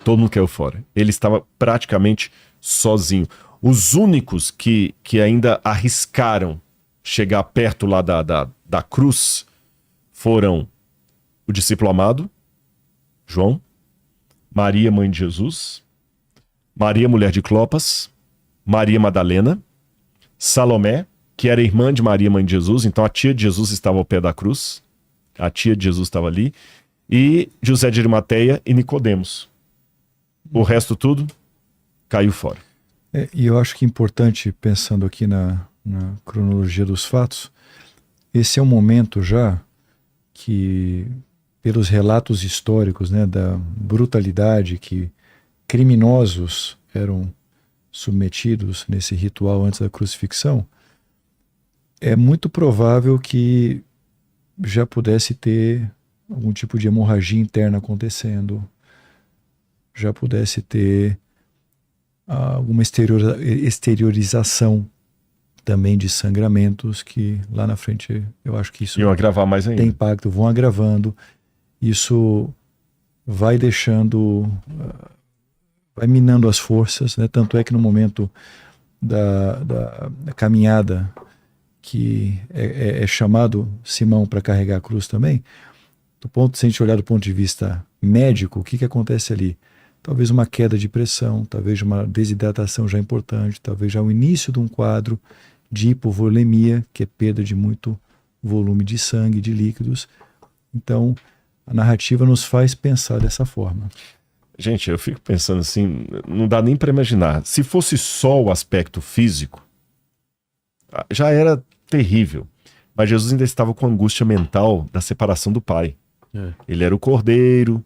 Todo mundo caiu fora. Ele estava praticamente sozinho. Os únicos que ainda arriscaram chegar perto lá da cruz foram o discípulo amado, João, Maria, mãe de Jesus, Maria, mulher de Clopas, Maria Madalena, Salomé, que era irmã de Maria, mãe de Jesus, então a tia de Jesus estava ao pé da cruz, a tia de Jesus estava ali, e José de Arimateia e Nicodemos. O resto tudo caiu fora. E eu acho que é importante, pensando aqui na cronologia dos fatos, esse é um momento já que, pelos relatos históricos, né, da brutalidade que criminosos eram submetidos nesse ritual antes da crucifixão, é muito provável que já pudesse ter algum tipo de hemorragia interna acontecendo, já pudesse ter alguma exteriorização também de sangramentos, que lá na frente eu acho que isso iam agravar mais ainda. Tem impacto, vão agravando. Isso vai deixando, vai minando as forças, né? Tanto é que no momento da caminhada, que é chamado Simão para carregar a cruz também, se a gente olhar do ponto de vista médico, o que acontece ali? Talvez uma queda de pressão, talvez uma desidratação já importante, talvez já o início de um quadro de hipovolemia, que é perda de muito volume de sangue, de líquidos. Então, a narrativa nos faz pensar dessa forma. Gente, eu fico pensando assim, não dá nem para imaginar. Se fosse só o aspecto físico, já era terrível. Mas Jesus ainda estava com a angústia mental da separação do Pai. Ele era o cordeiro,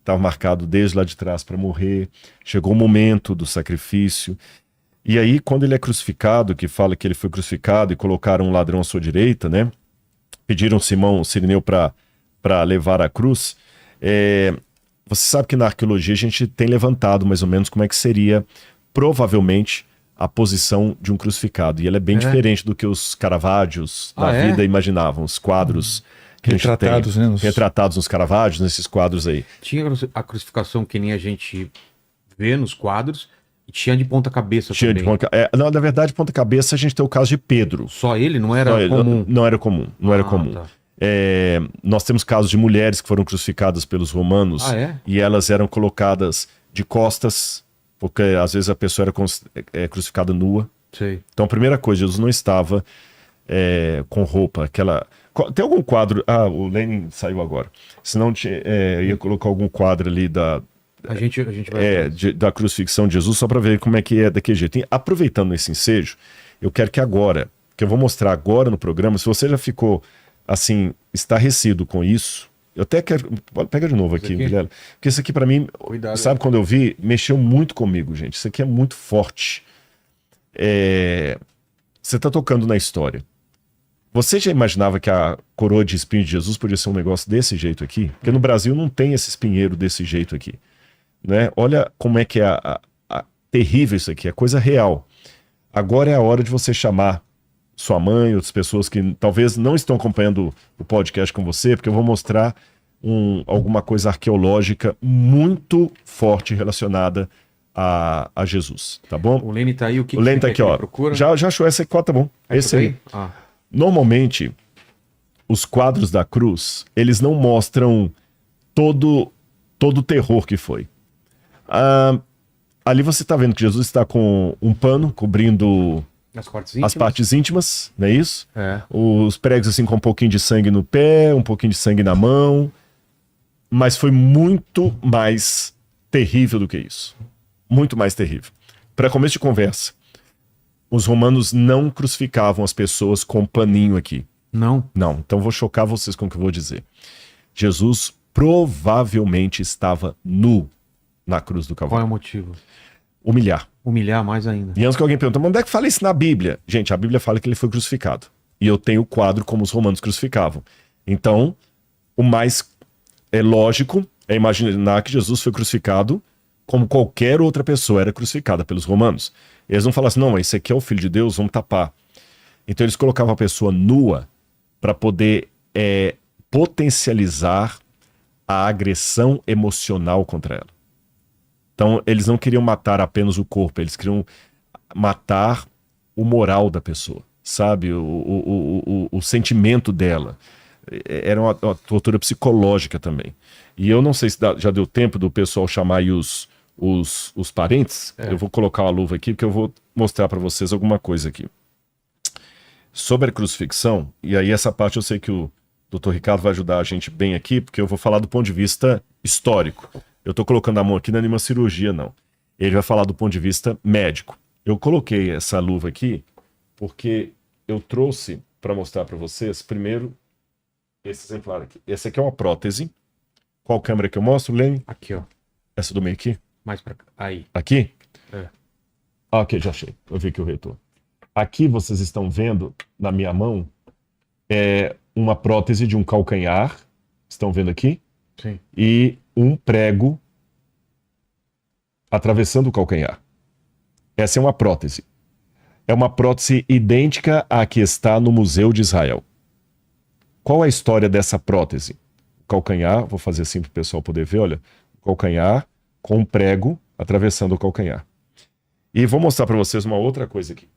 estava marcado desde lá de trás para morrer. Chegou o momento do sacrifício. E aí, quando ele é crucificado, que fala que ele foi crucificado e colocaram um ladrão à sua direita, né? Pediram Simão Cirineu para levar a cruz. Você sabe que na arqueologia a gente tem levantado mais ou menos como é que seria provavelmente a posição de um crucificado. E ela é bem diferente do que os Caravaggios da vida imaginavam, os quadros que retratados, a gente tem, né, retratados nos Caravaggios, nesses quadros aí. Tinha a crucificação que nem a gente vê nos quadros, e tinha de ponta cabeça também. Não, na verdade, ponta cabeça a gente tem o caso de Pedro. Só ele? Não era comum? Não era comum, não era comum. Tá. Nós temos casos de mulheres que foram crucificadas pelos romanos e elas eram colocadas de costas, porque às vezes a pessoa era crucificada nua. Sei. Então a primeira coisa, Jesus não estava com roupa, aquela... Tem algum quadro... o Lenin saiu agora. Senão eu ia colocar algum quadro ali a gente vai da crucifixão de Jesus, só para ver como é que é daquele jeito. E, aproveitando esse ensejo, eu quero que agora, que eu vou mostrar agora no programa, se você já ficou assim, estarrecido com isso, eu até quero... Pega de novo aqui, Guilherme. Porque isso aqui para mim, sabe, quando eu vi, mexeu muito comigo, gente. Isso aqui é muito forte. Você tá tocando na história. Você já imaginava que a coroa de espinho de Jesus podia ser um negócio desse jeito aqui? Porque no Brasil não tem esse espinheiro desse jeito aqui, né? Olha como é que é terrível isso aqui, é coisa real. Agora é a hora de você chamar sua mãe, outras pessoas que talvez não estão acompanhando o podcast com você, porque eu vou mostrar alguma coisa arqueológica muito forte relacionada a Jesus, tá bom? O Lene tá aí, o que o Lene tá aqui, ó. Procura? Já achou esse aqui, tá bom. Esse aí. Normalmente, os quadros da cruz, eles não mostram todo o terror que foi. Ali você está vendo que Jesus está com um pano cobrindo as partes íntimas, não é isso? Os pregos assim com um pouquinho de sangue no pé, um pouquinho de sangue na mão. Mas foi muito mais terrível do que isso. Muito mais terrível. Para começo de conversa, os romanos não crucificavam as pessoas com paninho aqui. Não? Não. Então vou chocar vocês com o que eu vou dizer. Jesus provavelmente estava nu na cruz do Calvário. Qual é o motivo? Humilhar. Humilhar mais ainda. E antes que alguém pergunte, mas onde é que fala isso na Bíblia? Gente, a Bíblia fala que ele foi crucificado. E eu tenho o quadro como os romanos crucificavam. Então, o mais lógico é imaginar que Jesus foi crucificado como qualquer outra pessoa era crucificada pelos romanos. Eles não falavam assim, não, esse aqui é o Filho de Deus, vamos tapar. Então eles colocavam a pessoa nua para poder potencializar a agressão emocional contra ela. Então, eles não queriam matar apenas o corpo, eles queriam matar o moral da pessoa, sabe? O sentimento dela. Era uma tortura psicológica também. E eu não sei se já deu tempo do pessoal chamar aí os parentes. Eu vou colocar uma luva aqui, porque eu vou mostrar para vocês alguma coisa aqui. Sobre a crucifixão, e aí essa parte eu sei que o Dr. Ricardo vai ajudar a gente bem aqui, porque eu vou falar do ponto de vista histórico. Eu tô colocando a mão aqui, não é nenhuma cirurgia, não. Ele vai falar do ponto de vista médico. Eu coloquei essa luva aqui porque eu trouxe para mostrar para vocês, primeiro, esse exemplar aqui. Esse aqui é uma prótese. Qual câmera que eu mostro, Lene? Aqui, ó. Essa do meio aqui? Mais pra cá. Aí. Aqui? É. Ah, ok, já achei. Eu vi que o retorno. Aqui vocês estão vendo, na minha mão, é uma prótese de um calcanhar. Estão vendo aqui? Sim. E um prego atravessando o calcanhar. Essa é uma prótese. É uma prótese idêntica à que está no Museu de Israel. Qual é a história dessa prótese? O calcanhar, vou fazer assim para o pessoal poder ver, olha. O calcanhar com um prego atravessando o calcanhar. E vou mostrar para vocês uma outra coisa aqui.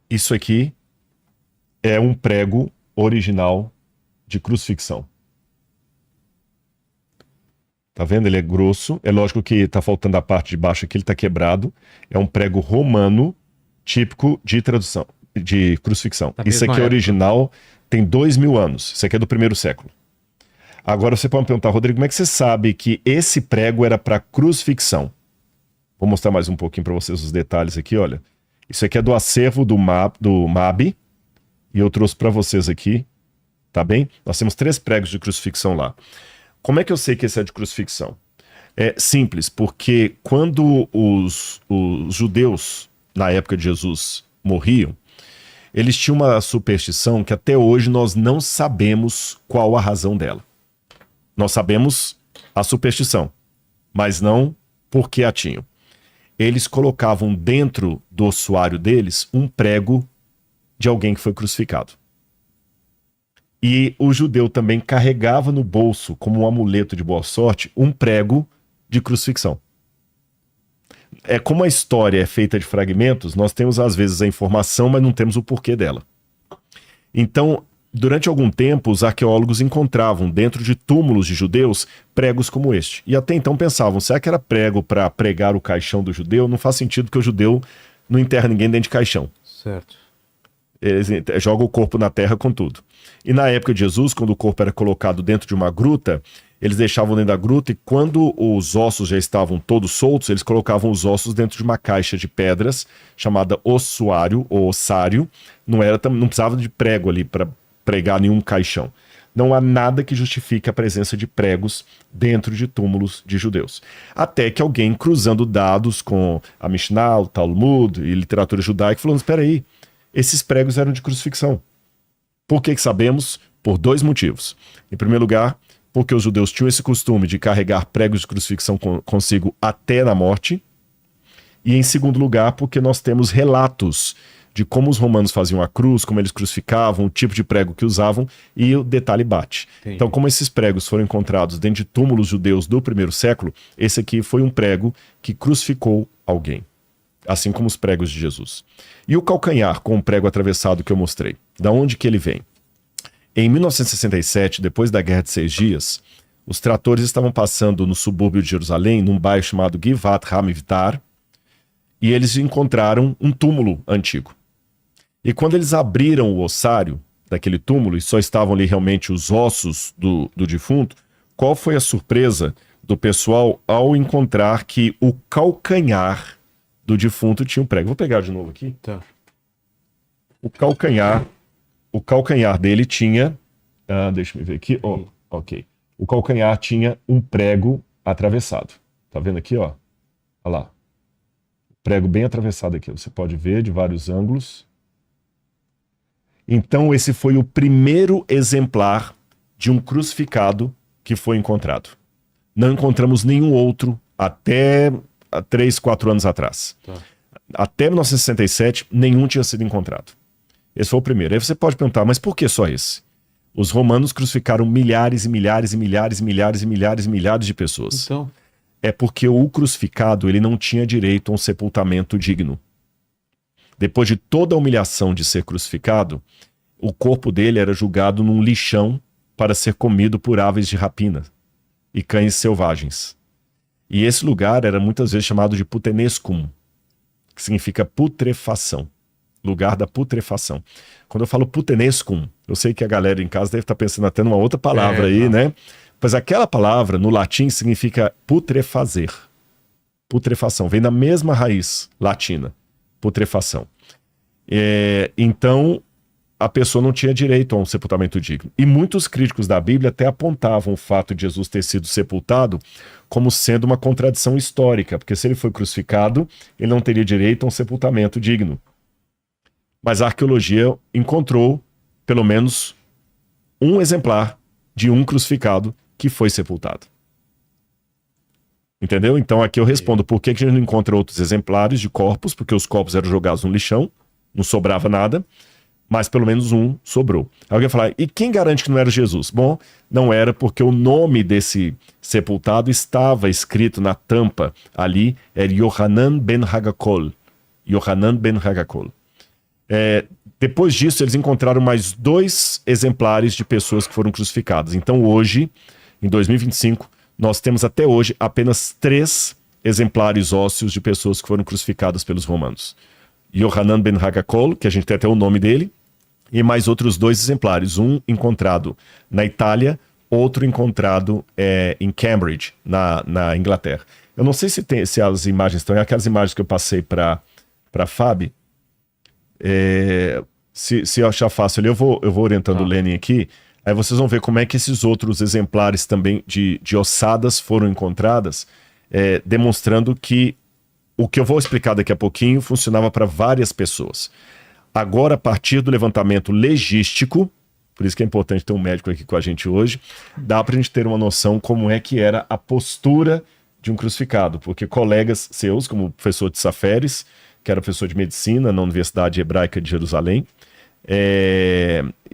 Isso aqui é um prego original de crucifixão. Tá vendo? Ele é grosso. É lógico que tá faltando a parte de baixo aqui, ele tá quebrado. É um prego romano típico de tradução, de crucifixão. Isso aqui é original, tem 2000 anos. Isso aqui é do primeiro século. Agora você pode me perguntar, Rodrigo, como é que você sabe que esse prego era para crucifixão? Vou mostrar mais um pouquinho para vocês os detalhes aqui, olha. Isso aqui é do acervo do MAB, e eu trouxe para vocês aqui, tá bem? Nós temos 3 pregos de crucifixão lá. Como é que eu sei que esse é de crucifixão? É simples, porque quando os judeus, na época de Jesus, morriam, eles tinham uma superstição que até hoje nós não sabemos qual a razão dela. Nós sabemos a superstição, mas não por que a tinham. Eles colocavam dentro do ossuário deles um prego de alguém que foi crucificado. E o judeu também carregava no bolso, como um amuleto de boa sorte, um prego de crucifixão. É como a história é feita de fragmentos, nós temos às vezes a informação, mas não temos o porquê dela. Então, durante algum tempo, os arqueólogos encontravam dentro de túmulos de judeus pregos como este. E até então pensavam, será que era prego para pregar o caixão do judeu? Não faz sentido porque o judeu não enterra ninguém dentro de caixão. Certo. Eles jogam o corpo na terra com tudo. E na época de Jesus, quando o corpo era colocado dentro de uma gruta, eles deixavam dentro da gruta e quando os ossos já estavam todos soltos, eles colocavam os ossos dentro de uma caixa de pedras chamada ossuário ou ossário. Não precisava de prego ali para pregar nenhum caixão. Não há nada que justifique a presença de pregos dentro de túmulos de judeus. Até que alguém, cruzando dados com a Mishnah, o Talmud e literatura judaica, falou, espera aí, esses pregos eram de crucifixão. Por que sabemos? Por 2 motivos. Em primeiro lugar, porque os judeus tinham esse costume de carregar pregos de crucifixão consigo até na morte. E em segundo lugar, porque nós temos relatos de como os romanos faziam a cruz, como eles crucificavam, o tipo de prego que usavam, e o detalhe bate. Entendi. Então, como esses pregos foram encontrados dentro de túmulos judeus do primeiro século, esse aqui foi um prego que crucificou alguém. Assim como os pregos de Jesus. E o calcanhar com o prego atravessado que eu mostrei, da onde que ele vem? Em 1967, depois da Guerra de 6 Dias, os tratores estavam passando no subúrbio de Jerusalém, num bairro chamado Givat Hamivtar, e eles encontraram um túmulo antigo. E quando eles abriram o ossário daquele túmulo, e só estavam ali realmente os ossos do defunto, qual foi a surpresa do pessoal ao encontrar que o calcanhar do defunto tinha um prego? Vou pegar de novo aqui. Tá. O calcanhar dele tinha... deixa eu ver aqui. Oh, ok. O calcanhar tinha um prego atravessado. Tá vendo aqui, ó? Olha lá. Prego bem atravessado aqui. Você pode ver de vários ângulos. Então, esse foi o primeiro exemplar de um crucificado que foi encontrado. Não encontramos nenhum outro até 3, 4 anos atrás. Tá. Até 1967, nenhum tinha sido encontrado. Esse foi o primeiro. Aí você pode perguntar, mas por que só esse? Os romanos crucificaram milhares e milhares e milhares e milhares e milhares e milhares de pessoas. Então, É porque o crucificado ele não tinha direito a um sepultamento digno. Depois de toda a humilhação de ser crucificado, o corpo dele era jogado num lixão para ser comido por aves de rapina e cães selvagens. E esse lugar era muitas vezes chamado de putenescum, que significa putrefação. Lugar da putrefação. Quando eu falo putenescum, eu sei que a galera em casa deve estar pensando até numa outra palavra aí, não. né? Mas aquela palavra, no latim, significa putrefazer. Putrefação. Vem da mesma raiz latina. Putrefação. Então, a pessoa não tinha direito a um sepultamento digno. E muitos críticos da Bíblia até apontavam o fato de Jesus ter sido sepultado como sendo uma contradição histórica, porque se ele foi crucificado, ele não teria direito a um sepultamento digno. Mas a arqueologia encontrou pelo menos um exemplar de um crucificado que foi sepultado. Entendeu? Então aqui eu respondo por que a gente não encontra outros exemplares de corpos, porque os corpos eram jogados no lixão, não sobrava nada, mas pelo menos um sobrou. Aí alguém vai falar, e quem garante que não era Jesus? Bom, não era porque o nome desse sepultado estava escrito na tampa ali, era Yohanan ben Hagakol. Yohanan ben Hagakol. Depois disso, eles encontraram mais 2 exemplares de pessoas que foram crucificadas. Então hoje, em 2025, nós temos até hoje apenas 3 exemplares ósseos de pessoas que foram crucificadas pelos romanos. Yohanan ben Hagakol, que a gente tem até o nome dele, e mais outros 2 exemplares. Um encontrado na Itália, outro encontrado em Cambridge, na Inglaterra. Eu não sei se as imagens estão, aquelas imagens que eu passei para a Fábio. Se eu achar fácil ali, eu vou orientando o Lenin aqui. Aí vocês vão ver como é que esses outros exemplares também de ossadas foram encontradas, demonstrando que o que eu vou explicar daqui a pouquinho funcionava para várias pessoas. Agora, a partir do levantamento legístico, por isso que é importante ter um médico aqui com a gente hoje, dá para a gente ter uma noção como é que era a postura de um crucificado, porque colegas seus, como o professor de Saferes, que era professor de medicina na Universidade Hebraica de Jerusalém,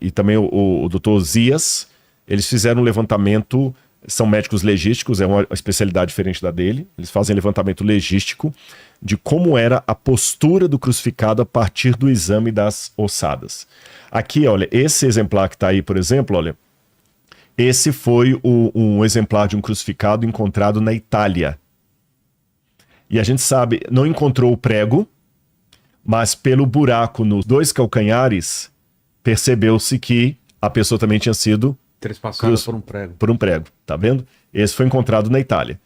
e também o doutor Zias, eles fizeram um levantamento, são médicos legísticos, é uma especialidade diferente da dele, eles fazem levantamento legístico de como era a postura do crucificado a partir do exame das ossadas. Aqui, olha, esse exemplar que está aí, por exemplo, olha, esse foi um exemplar de um crucificado encontrado na Itália. E a gente sabe, não encontrou o prego, mas pelo buraco nos 2 calcanhares, percebeu-se que a pessoa também tinha sido trespassadas por um prego. Por um prego, tá vendo? Esse foi encontrado na Itália.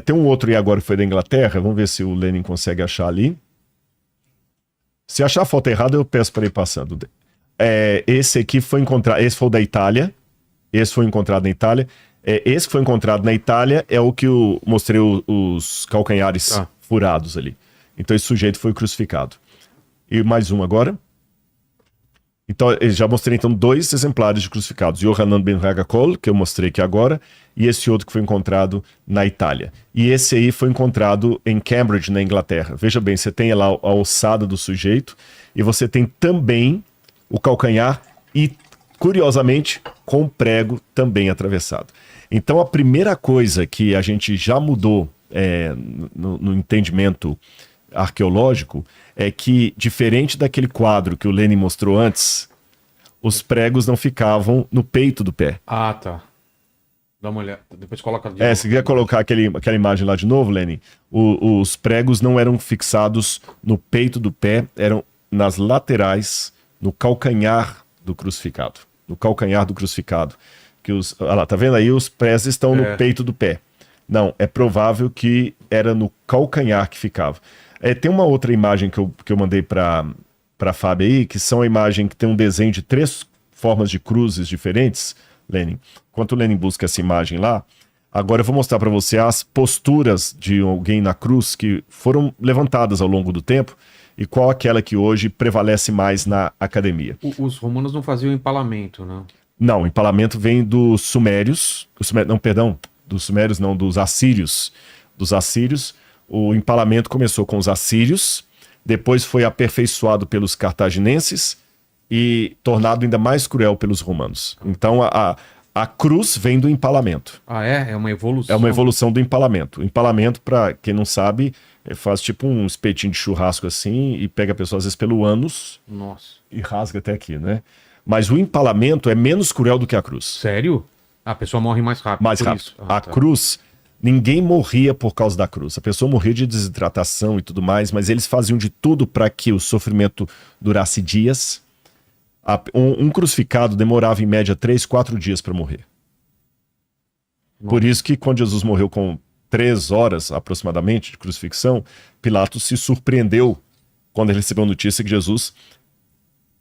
Tem um outro aí agora que foi da Inglaterra, vamos ver se o Lenin consegue achar ali. Se achar a foto errada, eu peço para ir passando. Esse aqui foi encontrado, esse foi o da Itália, esse foi encontrado na Itália. Esse que foi encontrado na Itália é o que eu mostrei os calcanhares furados ali. Então esse sujeito foi crucificado. E mais um agora. Então eu já mostrei então 2 exemplares de crucificados. Yohanan ben Hagakol, que eu mostrei aqui agora, e esse outro que foi encontrado na Itália. E esse aí foi encontrado em Cambridge, na Inglaterra. Veja bem, você tem lá a ossada do sujeito e você tem também o calcanhar e, curiosamente, com o prego também atravessado. Então a primeira coisa que a gente já mudou no entendimento arqueológico é que, diferente daquele quadro que o Lenin mostrou antes, os pregos não ficavam no peito do pé. Ah, tá. Dá uma olhada. Depois coloca de novo. Se quiser colocar aquela imagem lá de novo, Lenin, os pregos não eram fixados no peito do pé, eram nas laterais, no calcanhar do crucificado. No calcanhar do crucificado. Olha lá, tá vendo aí? Os pés estão no peito do pé. Não, é provável que era no calcanhar que ficava. Tem uma outra imagem que eu mandei para a Fábio aí, que são a imagem que tem um desenho de 3 formas de cruzes diferentes, Lenin. Enquanto o Lenin busca essa imagem lá, agora eu vou mostrar para você as posturas de alguém na cruz que foram levantadas ao longo do tempo e qual aquela que hoje prevalece mais na academia. Os romanos não faziam empalamento, não? Não, o empalamento vem dos sumérios, dos sumérios não, dos assírios. Dos assírios, o empalamento começou com os assírios, depois foi aperfeiçoado pelos cartaginenses, e tornado ainda mais cruel pelos romanos. Então a cruz vem do empalamento. Ah, é? É uma evolução. É uma evolução do empalamento. O empalamento, para quem não sabe, faz tipo um espetinho de churrasco assim e pega a pessoa às vezes pelo ânus. Nossa. E rasga até aqui, né? Mas o empalamento é menos cruel do que a cruz. Sério? A pessoa morre mais rápido. Mais por rápido. isso. A cruz, ninguém morria por causa da cruz. A pessoa morria de desidratação e tudo mais, mas eles faziam de tudo para que o sofrimento durasse dias. Um crucificado demorava em média 3, 4 dias para morrer. Nossa. Por isso que quando Jesus morreu com 3 horas aproximadamente de crucifixão, Pilatos se surpreendeu quando ele recebeu a notícia que Jesus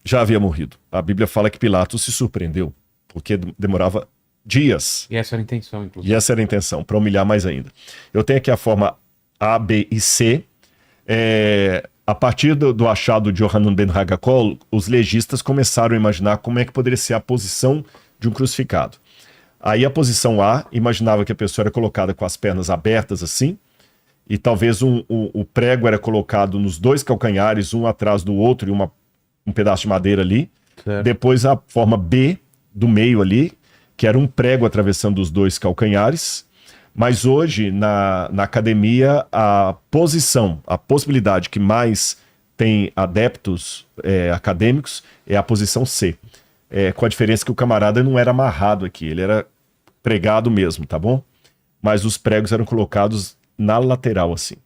já havia morrido. A Bíblia fala que Pilatos se surpreendeu, porque demorava dias. E essa era a intenção, inclusive. E essa era a intenção, para humilhar mais ainda. Eu tenho aqui a forma A, B e C. A partir do achado de Yohanan ben Hagakol, os legistas começaram a imaginar como é que poderia ser a posição de um crucificado. Aí a posição A imaginava que a pessoa era colocada com as pernas abertas assim, e talvez o prego era colocado nos 2 calcanhares, um atrás do outro, e um pedaço de madeira ali. Certo. Depois a forma B, do meio ali, que era um prego atravessando os 2 calcanhares. Mas hoje, na academia, a possibilidade que mais tem adeptos acadêmicos é a posição C. Com a diferença que o camarada não era amarrado aqui, ele era pregado mesmo, tá bom? Mas os pregos eram colocados na lateral, assim.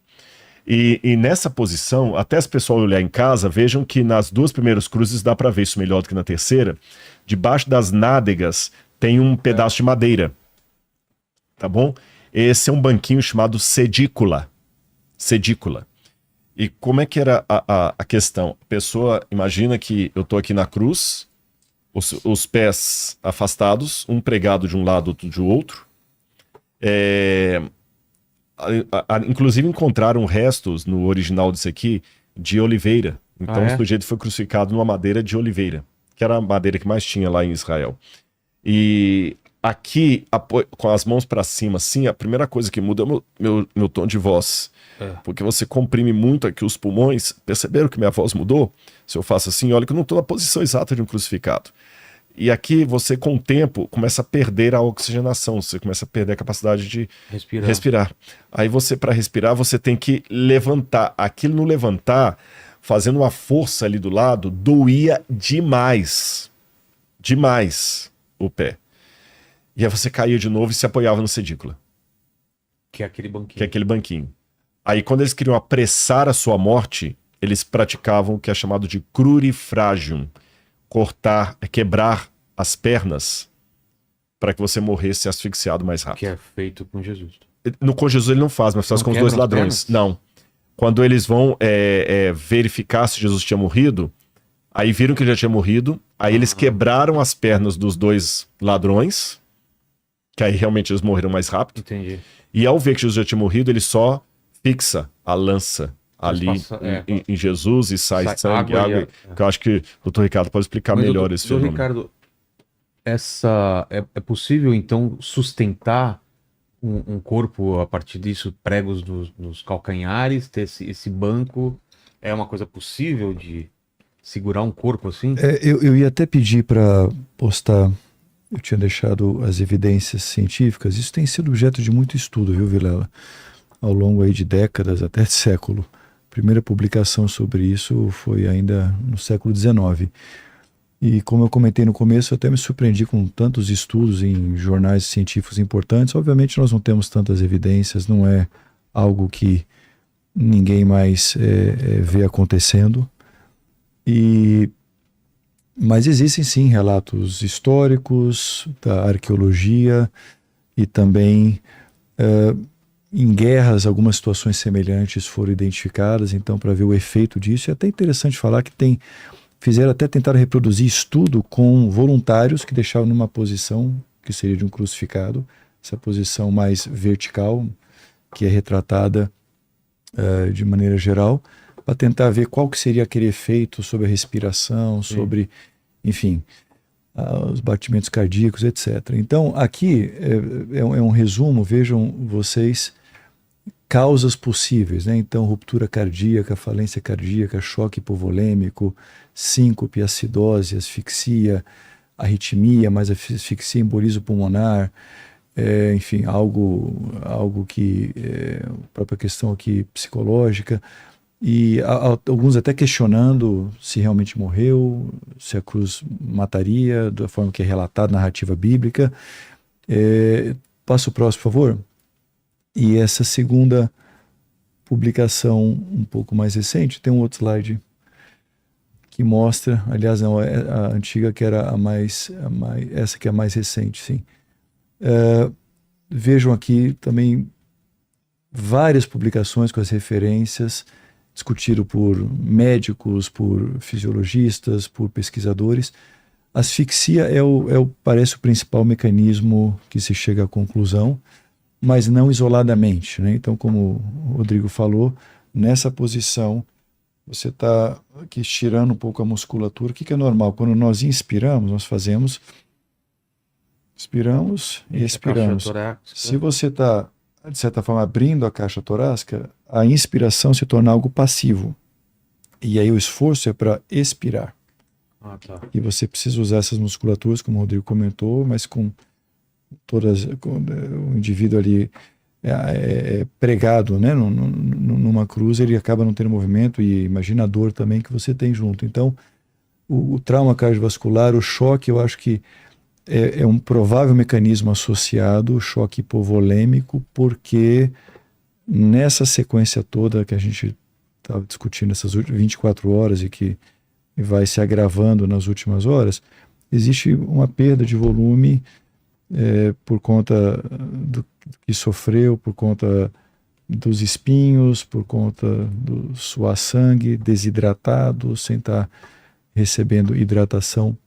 E nessa posição, até se o pessoal olhar em casa, vejam que nas 2 primeiras cruzes dá para ver isso melhor do que na terceira. Debaixo das nádegas tem um pedaço de madeira, tá bom? Esse é um banquinho chamado sedícula. Sedícula. E como é que era a questão? A pessoa imagina que eu tô aqui na cruz, os pés afastados, um pregado de um lado, outro de outro. Inclusive encontraram restos no original disso aqui de oliveira. Então o sujeito foi crucificado numa madeira de oliveira, que era a madeira que mais tinha lá em Israel. E aqui, com as mãos para cima, assim, a primeira coisa que muda é o meu tom de voz. Porque você comprime muito aqui os pulmões. Perceberam que minha voz mudou? Se eu faço assim, olha que eu não estou na posição exata de um crucificado. E aqui você, com o tempo, começa a perder a oxigenação, você começa a perder a capacidade de respirar. Aí você, para respirar, você tem que levantar. Aquilo no levantar, fazendo uma força ali do lado, doía demais. Demais o pé. E aí você caía de novo e se apoiava no sedícula. Que é aquele banquinho. Que é aquele banquinho. Aí quando eles queriam apressar a sua morte, eles praticavam o que é chamado de crurifragium. Quebrar as pernas para que você morresse asfixiado mais rápido. Que é feito com Jesus. Com Jesus ele não faz, mas faz com os 2 ladrões. Não. Quando eles vão verificar se Jesus tinha morrido, aí viram que ele já tinha morrido, aí eles quebraram as pernas dos 2 ladrões, que aí realmente eles morreram mais rápido. Entendi. E ao ver que Jesus já tinha morrido, ele só fixa a lança ali em Jesus e sai sangue, água. Que eu acho que o Dr. Ricardo pode explicar melhor esse fenômeno. Ricardo, é possível então sustentar um corpo a partir disso, pregos nos calcanhares, ter esse banco? É uma coisa possível de segurar um corpo assim? Eu ia até pedir para postar, eu tinha deixado as evidências científicas, isso tem sido objeto de muito estudo, viu, Vilela? Ao longo aí de décadas, até de século. A primeira publicação sobre isso foi ainda no século XIX. E como eu comentei no começo, eu até me surpreendi com tantos estudos em jornais científicos importantes. Obviamente nós não temos tantas evidências, não é algo que ninguém mais vê acontecendo. Mas existem sim relatos históricos, da arqueologia e também em guerras algumas situações semelhantes foram identificadas, então para ver o efeito disso. É até interessante falar que tentaram reproduzir estudo com voluntários que deixavam numa posição que seria de um crucificado, essa posição mais vertical, que é retratada de maneira geral, para tentar ver qual que seria aquele efeito sobre a respiração, sobre, enfim, os batimentos cardíacos, etc. Então, aqui é um resumo, vejam vocês, causas possíveis, né? Então, ruptura cardíaca, falência cardíaca, choque hipovolêmico, síncope, acidose, asfixia, arritmia, mais asfixia, embolismo pulmonar, enfim, algo que, própria questão aqui psicológica, e alguns até questionando se realmente morreu, se a cruz mataria, da forma que é relatado na narrativa bíblica. Passa o próximo, por favor. E essa segunda publicação um pouco mais recente, tem um outro slide que mostra, aliás, não, a antiga que era essa que é a mais recente, sim. Vejam aqui também várias publicações com as referências, discutido por médicos, por fisiologistas, por pesquisadores. Asfixia parece o principal mecanismo que se chega à conclusão, mas não isoladamente, né? Então, como o Rodrigo falou, nessa posição você está aqui estirando um pouco a musculatura. O que é normal? Quando nós inspiramos, nós inspiramos e expiramos. Se você está, de certa forma, abrindo a caixa torácica, a inspiração se torna algo passivo. E aí o esforço é para expirar. Tá. E você precisa usar essas musculaturas, como o Rodrigo comentou, mas com o indivíduo ali pregado, né, numa cruz, ele acaba não tendo movimento, e imagina a dor também que você tem junto. Então, o trauma cardiovascular, o choque, eu acho que é um provável mecanismo associado, o choque hipovolêmico, porque nessa sequência toda que a gente estava discutindo, essas 24 horas e que vai se agravando nas últimas horas, existe uma perda de volume por conta do que sofreu, por conta dos espinhos, por conta do suar sangue, desidratado, sem estar recebendo hidratação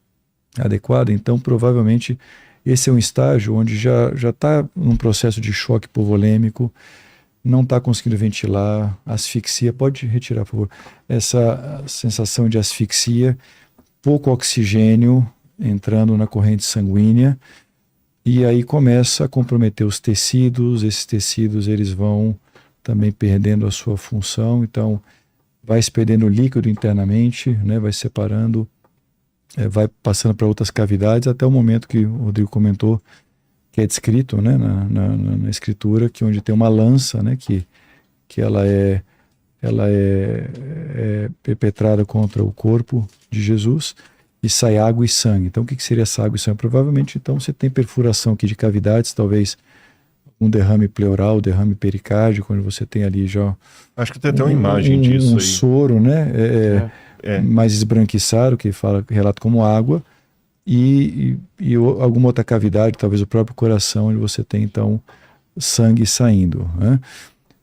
adequada. Então, provavelmente, esse é um estágio onde já está num processo de choque hipovolêmico, não está conseguindo ventilar, asfixia. Pode retirar, por favor. Essa sensação de asfixia, pouco oxigênio entrando na corrente sanguínea, e aí começa a comprometer os tecidos. Esses tecidos eles vão também perdendo a sua função, então vai se perdendo líquido internamente, né, vai separando, vai passando para outras cavidades, até o momento que o Rodrigo comentou, que é descrito, né, na escritura, que onde tem uma lança, né, que ela é perpetrada contra o corpo de Jesus, e sai água e sangue. Então, o que seria essa água e sangue? Provavelmente, então, você tem perfuração aqui de cavidades, talvez um derrame pleural, derrame pericárdico, onde você tem ali já... Acho que tem até uma imagem disso aí. Soro, né? Mais esbranquiçado, que relata como água, e alguma outra cavidade, talvez o próprio coração, onde você tem, então, sangue saindo, né?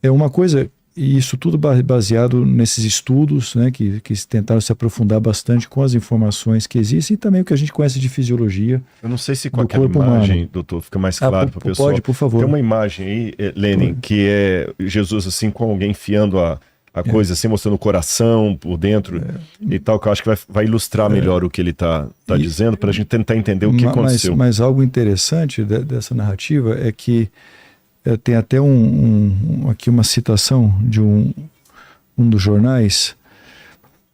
É uma coisa... E isso tudo baseado nesses estudos, né, que tentaram se aprofundar bastante com as informações que existem, e também o que a gente conhece de fisiologia. Eu não sei se com aquela imagem, humano, doutor, fica mais claro para o pessoal. Pode, por favor. Tem uma imagem aí, Lenin, que é Jesus assim, com alguém enfiando a coisa assim, mostrando o coração por dentro e tal, que eu acho que vai ilustrar melhor o que ele está dizendo, para a gente tentar entender o que aconteceu. Mas algo interessante dessa narrativa é que tem até aqui uma citação de um dos jornais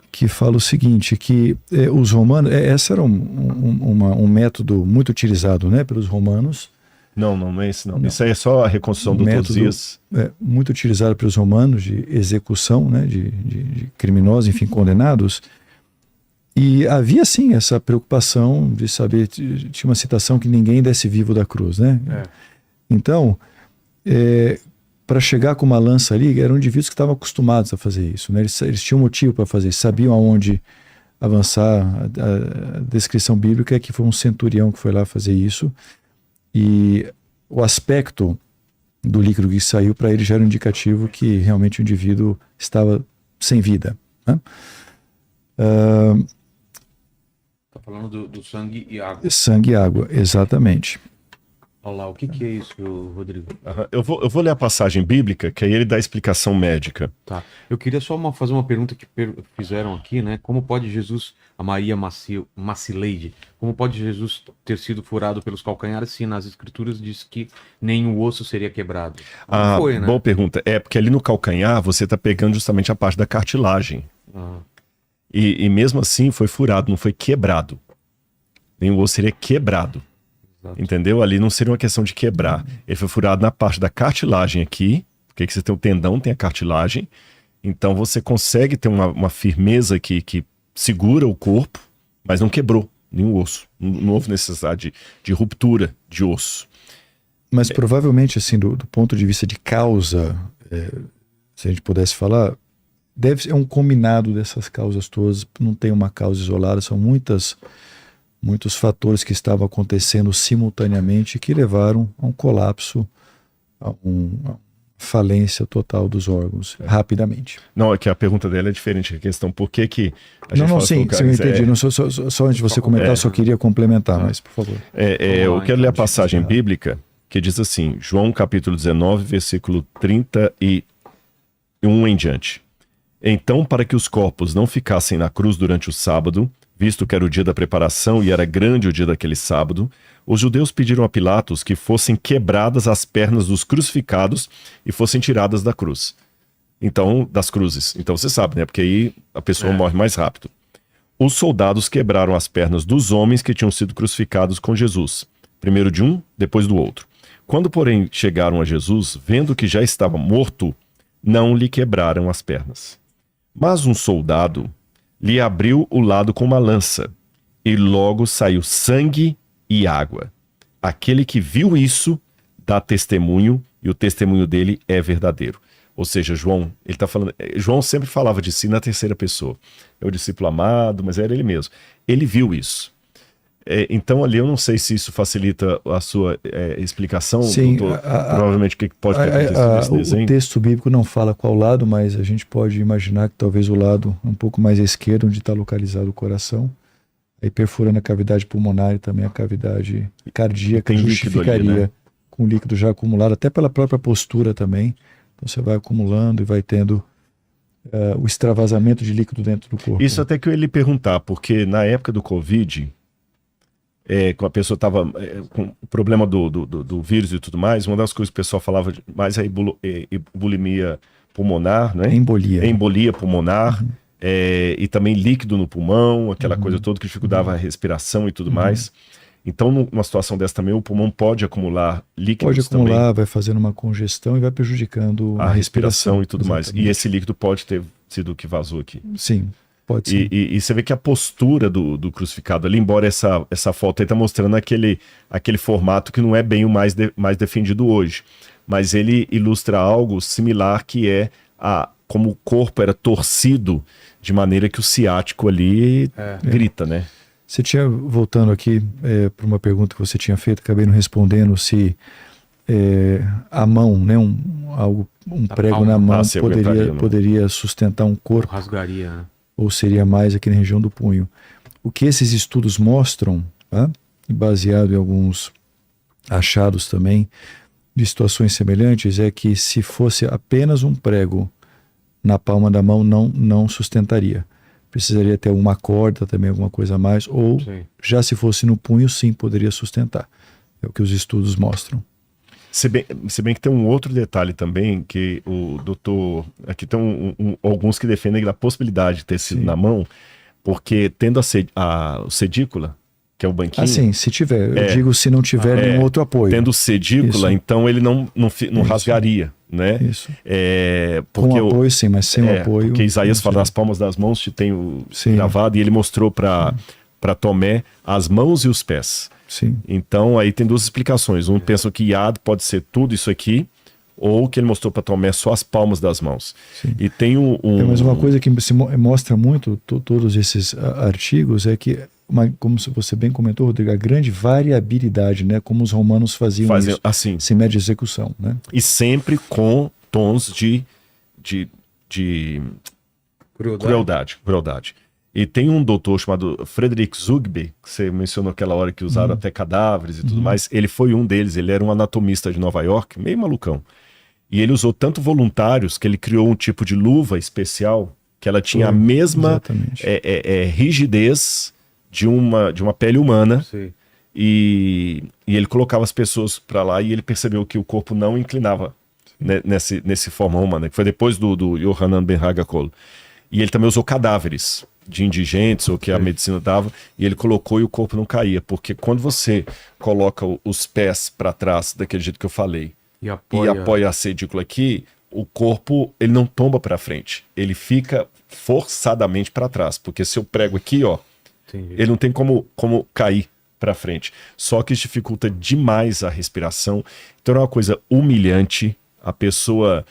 que fala o seguinte, que os romanos, esse era um método muito utilizado, né, pelos romanos. Não é esse não. Isso aí é só a reconstrução do todos os dias. Muito utilizado pelos romanos de execução, né, de criminosos, enfim, condenados. E havia sim essa preocupação de saber, tinha uma citação que ninguém desce vivo da cruz, né? Então, para chegar com uma lança ali, eram indivíduos que estavam acostumados a fazer isso, né? Eles tinham motivo para fazer, sabiam aonde avançar. A descrição bíblica é que foi um centurião que foi lá fazer isso, e o aspecto do líquido que saiu para ele já era um indicativo que realmente o indivíduo estava sem vida, né? Está falando do sangue e água. Sangue e água, exatamente. Olha lá, o que que é isso, Rodrigo? Eu vou ler a passagem bíblica, que aí ele dá a explicação médica. Tá. Eu queria só fazer uma pergunta que fizeram aqui, né? Como pode Jesus, a Maria Macileide, como pode Jesus ter sido furado pelos calcanhares se nas escrituras diz que nem o osso seria quebrado? Não foi, né? Boa pergunta. É, porque ali no calcanhar você está pegando justamente a parte da cartilagem. Ah, E mesmo assim foi furado, não foi quebrado. Nem o osso seria quebrado. exato. Entendeu? Ali não seria uma questão de quebrar. Ele foi furado na parte da cartilagem aqui, porque aqui você tem o tendão, tem a cartilagem. Então você consegue ter uma firmeza que segura o corpo, mas não quebrou nenhum osso. Não houve necessidade de ruptura de osso. Mas provavelmente, assim, do ponto de vista de causa, se a gente pudesse falar, deve ser um combinado dessas causas todas, não tem uma causa isolada, são muitos fatores que estavam acontecendo simultaneamente que levaram a um colapso, a uma falência total dos órgãos, rapidamente. Não, é que a pergunta dela é diferente, a questão por que a gente Não, fala sim, eu entendi. Não, só antes de você comentar, eu só queria complementar, mas por favor. Eu lá, quero ler a então, passagem bíblica que diz assim, João capítulo 19, versículo 31 em diante. Então, para que os corpos não ficassem na cruz durante o sábado, visto que era o dia da preparação e era grande o dia daquele sábado, os judeus pediram a Pilatos que fossem quebradas as pernas dos crucificados e fossem tiradas da cruz. Então, das cruzes. Então você sabe, né? Porque aí a pessoa morre mais rápido. Os soldados quebraram as pernas dos homens que tinham sido crucificados com Jesus. Primeiro de um, depois do outro. Quando, porém, chegaram a Jesus, vendo que já estava morto, não lhe quebraram as pernas. Mas um soldado lhe abriu o lado com uma lança, e logo saiu sangue e água. Aquele que viu isso dá testemunho, e o testemunho dele é verdadeiro. Ou seja, João, ele está falando. João sempre falava de si na terceira pessoa. É o discípulo amado, mas era ele mesmo. Ele viu isso. Então ali eu não sei se isso facilita a sua explicação. Sim, doutor, provavelmente o que pode ter acontecido nesse desenho. O texto bíblico não fala qual lado, mas a gente pode imaginar que talvez o lado um pouco mais à esquerda, onde está localizado o coração, aí perfurando a cavidade pulmonar e também a cavidade cardíaca, justificaria ali, né? Com líquido já acumulado, até pela própria postura também. Então você vai acumulando e vai tendo o extravasamento de líquido dentro do corpo. Isso até que eu ia lhe perguntar, porque na época do Covid, quando a pessoa estava com o problema do vírus e tudo mais, uma das coisas que o pessoal falava mais é bulimia pulmonar, né? Embolia pulmonar, e também líquido no pulmão, aquela coisa toda que dificultava a respiração e tudo mais. Então, numa situação dessa também, o pulmão pode acumular líquidos. Pode acumular, também, vai fazendo uma congestão e vai prejudicando a respiração e tudo exatamente. mais. E esse líquido pode ter sido o que vazou aqui. Sim, pode ser. E você vê que a postura do crucificado ali, embora essa foto aí está mostrando aquele formato que não é bem o mais defendido hoje, mas ele ilustra algo similar que é como o corpo era torcido de maneira que o ciático ali grita, né? Você tinha, voltando aqui para uma pergunta que você tinha feito, acabei não respondendo, se a mão, né, um prego na mão poderia sustentar um corpo. Rasgaria, né? Ou seria mais aqui na região do punho. O que esses estudos mostram, baseado em alguns achados também de situações semelhantes, é que se fosse apenas um prego na palma da mão, não sustentaria. Precisaria ter uma corda também, alguma coisa a mais, ou já se fosse no punho, sim, poderia sustentar. É o que os estudos mostram. Se bem que tem um outro detalhe também, que o doutor... Aqui tem alguns que defendem a possibilidade de ter sido na mão, porque tendo a sedícula, que é o banquinho... Sim, se tiver. Eu digo se não tiver nenhum outro apoio. Tendo sedícula, então ele não rasgaria, né? Isso. Porque com apoio, sim, mas sem o apoio... Porque Isaías fala, nas palmas das mãos tem o gravado, e ele mostrou para Tomé as mãos e os pés. Sim. Então aí tem duas explicações. Um pensa que Yad pode ser tudo isso aqui, ou que ele mostrou para Tomé só as palmas das mãos. Sim. E tem mas uma coisa que se mostra muito, todos esses artigos, é que, como você bem comentou, Rodrigo, a grande variabilidade, né? Como os romanos faziam isso, assim, sem média execução, né? E sempre com tons de crueldade. E tem um doutor chamado Frederick Zugby, que você mencionou aquela hora que usaram até cadáveres e tudo mais. Ele foi um deles, ele era um anatomista de Nova York, meio malucão. E ele usou tanto voluntários que ele criou um tipo de luva especial que ela tinha a mesma rigidez de uma pele humana. Sim. E ele colocava as pessoas para lá e ele percebeu que o corpo não inclinava nesse forma humana, que foi depois do Yohanan Ben Haga-Kol. E ele também usou cadáveres de indigentes ou que a medicina dava, e ele colocou e o corpo não caía, porque quando você coloca os pés para trás, daquele jeito que eu falei, e apoia a cedícula aqui, o corpo ele não tomba para frente, ele fica forçadamente para trás, porque se eu prego aqui, ó, ele não tem como cair para frente. Só que isso dificulta demais a respiração. Então é uma coisa humilhante. A pessoa,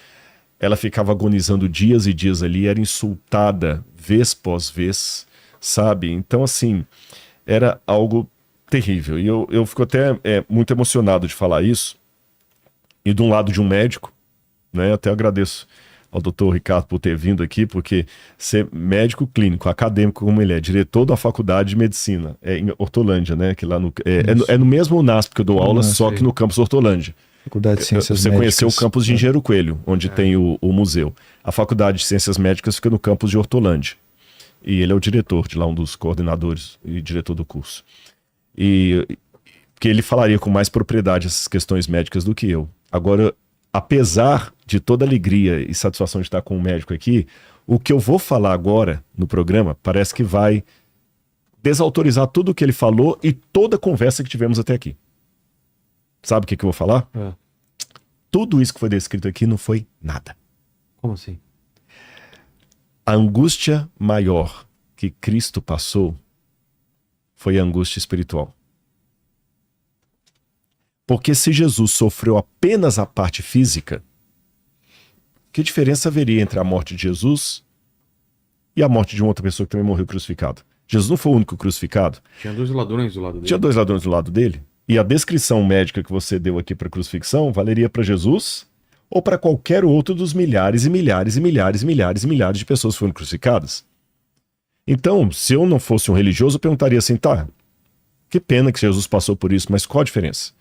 ela ficava agonizando dias e dias ali, era insultada vez pós vez, sabe? Então, assim, era algo terrível. E eu fico até muito emocionado de falar isso. E de um lado de um médico, né? Até agradeço ao doutor Ricardo por ter vindo aqui, porque ser médico clínico, acadêmico como ele é, diretor da faculdade de medicina, em Hortolândia, né? Que lá é no mesmo UNASP que eu dou aula, só que no campus Hortolândia. Faculdade de Ciências Você Médicas. conheceu o campus de Engenheiro Coelho, onde tem o museu. A Faculdade de Ciências Médicas fica no campus de Hortolândia. E ele é o diretor de lá, um dos coordenadores e diretor do curso. E que ele falaria com mais propriedade essas questões médicas do que eu. Agora, apesar de toda a alegria e satisfação de estar com o médico aqui, o que eu vou falar agora no programa parece que vai desautorizar tudo o que ele falou e toda a conversa que tivemos até aqui. Sabe o que eu vou falar? Tudo isso que foi descrito aqui não foi nada. Como assim? A angústia maior que Cristo passou foi a angústia espiritual. Porque se Jesus sofreu apenas a parte física, que diferença haveria entre a morte de Jesus e a morte de uma outra pessoa que também morreu crucificado? Jesus não foi o único crucificado. Tinha dois ladrões do lado dele. Tinha dois ladrões do lado dele. E a descrição médica que você deu aqui para a crucifixão valeria para Jesus ou para qualquer outro dos milhares e milhares e milhares e milhares e milhares de pessoas que foram crucificadas. Então, se eu não fosse um religioso, eu perguntaria assim, tá, que pena que Jesus passou por isso, mas qual a diferença?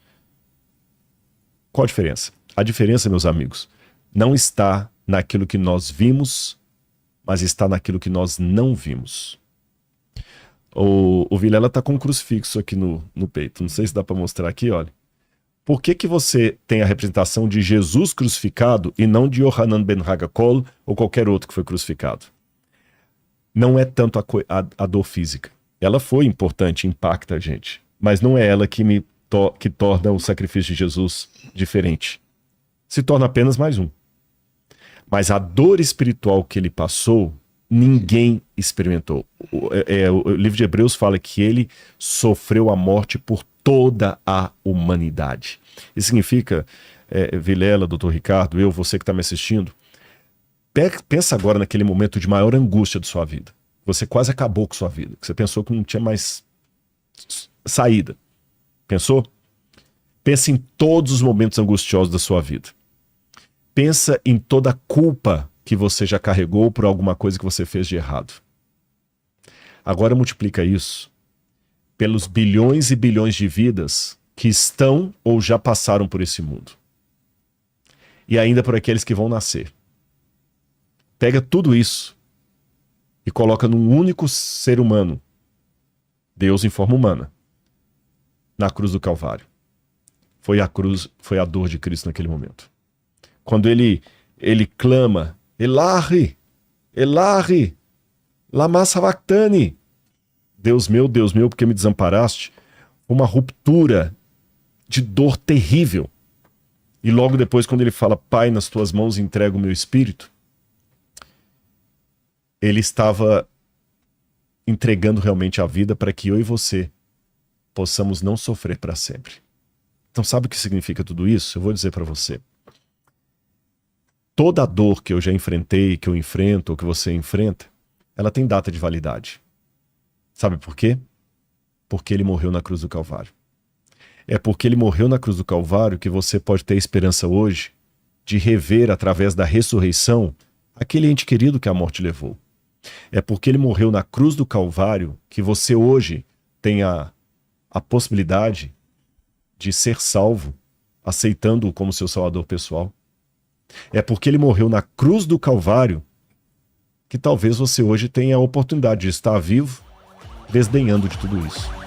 Qual a diferença? A diferença, meus amigos, não está naquilo que nós vimos, mas está naquilo que nós não vimos. O Vilela está com um crucifixo aqui no peito. Não sei se dá para mostrar aqui, olha. Por que você tem a representação de Jesus crucificado e não de Yohanan Ben Haga-Kol ou qualquer outro que foi crucificado? Não é tanto a dor física. Ela foi importante, impacta a gente. Mas não é ela que torna o sacrifício de Jesus diferente. Se torna apenas mais um. Mas a dor espiritual que ele passou, ninguém experimentou. O livro de Hebreus fala que ele sofreu a morte por toda a humanidade. Isso significa, Vilela, doutor Ricardo, você que está me assistindo, pensa agora naquele momento de maior angústia de sua vida. Você quase acabou com sua vida, que você pensou que não tinha mais saída. Pensou? Pensa em todos os momentos angustiosos da sua vida. Pensa em toda a culpa que você já carregou por alguma coisa que você fez de errado. Agora multiplica isso pelos bilhões e bilhões de vidas que estão ou já passaram por esse mundo. E ainda por aqueles que vão nascer. Pega tudo isso e coloca num único ser humano, Deus em forma humana, na cruz do Calvário. Foi a dor de Cristo naquele momento. Quando ele clama, Elahi, Elahi, lama sabachthani. Deus meu, porque me desamparaste? Uma ruptura de dor terrível. E logo depois, quando ele fala, Pai, nas tuas mãos entrego o meu espírito, ele estava entregando realmente a vida para que eu e você possamos não sofrer para sempre. Então sabe o que significa tudo isso? Eu vou dizer para você. Toda a dor que eu já enfrentei, que eu enfrento, ou que você enfrenta, ela tem data de validade. Sabe por quê? Porque ele morreu na cruz do Calvário. É porque ele morreu na cruz do Calvário que você pode ter esperança hoje de rever, através da ressurreição, aquele ente querido que a morte levou. É porque ele morreu na cruz do Calvário que você hoje tem a possibilidade de ser salvo, aceitando-o como seu salvador pessoal. É porque ele morreu na cruz do Calvário que talvez você hoje tenha a oportunidade de estar vivo, desdenhando de tudo isso.